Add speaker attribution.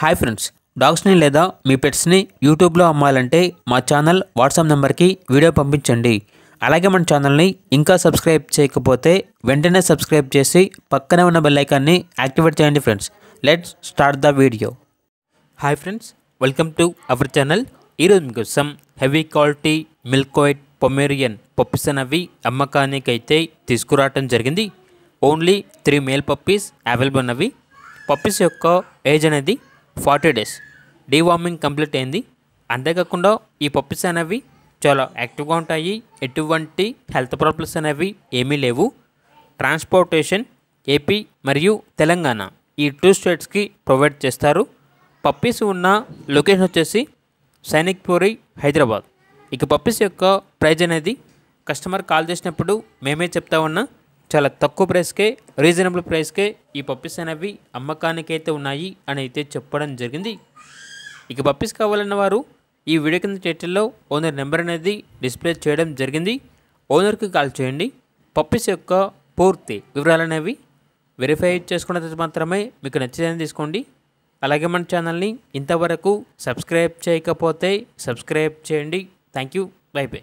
Speaker 1: Hi friends, డాగ్స్ని లేదా మీ పెట్స్ని యూట్యూబ్లో అమ్మాలంటే మా ఛానల్ వాట్సాప్ నెంబర్కి వీడియో పంపించండి. అలాగే మన ఛానల్ని ఇంకా సబ్స్క్రైబ్ చేయకపోతే వెంటనే సబ్స్క్రైబ్ చేసి పక్కనే ఉన్న బెల్ ఐకాన్ని యాక్టివేట్ చేయండి friends. Let's start the video. Hi friends, welcome to our channel. ఈరోజు మీకోసం heavy quality milk white Pomeranian puppies అనేవి అమ్మకానికి అయితే తీసుకురావటం జరిగింది. ఓన్లీ 3 మేల్ పప్పీస్ అవైలబుల్ ఉన్నవి. పప్పీస్ యొక్క ఏజ్ అనేది 40 days. డీవార్మింగ్ కంప్లీట్ అయింది. అంతేకాకుండా ఈ పప్పీస్ అనేవి చాలా యాక్టివ్గా ఉంటాయి. ఎటువంటి హెల్త్ ప్రాబ్లమ్స్ అనేవి ఏమీ లేవు. ట్రాన్స్పోర్టేషన్ ఏపీ మరియు తెలంగాణ ఈ 2 స్టేట్స్కి ప్రొవైడ్ చేస్తారు. పప్పీస్ ఉన్న లొకేషన్ వచ్చేసి సైనిక్పురి, హైదరాబాద్. ఇక పప్పీస్ యొక్క ప్రైజ్ అనేది కస్టమర్ కాల్ చేసినప్పుడు మేమే చెప్తా ఉన్నా చాలా తక్కువ ప్రైస్కే, రీజనబుల్ ప్రైస్కే ఈ పప్పీస్ అనేవి అమ్మకానికి అయితే ఉన్నాయి అని అయితే చెప్పడం జరిగింది. ఇక పప్పీస్ కావాలన్న వారు ఈ వీడియో కింద టైటిల్లో ఓనర్ నెంబర్ అనేది డిస్ప్లే చేయడం జరిగింది. ఓనర్కి కాల్ చేయండి. పప్పీస్ యొక్క పూర్తి వివరాలు అనేవి వెరిఫై చేసుకున్న తర్వాత మాత్రమే మీకు నచ్చేదని తీసుకోండి. అలాగే మన ఛానల్ని ఇంతవరకు సబ్స్క్రైబ్ చేయకపోతే సబ్స్క్రైబ్ చేయండి. Thank you. By by.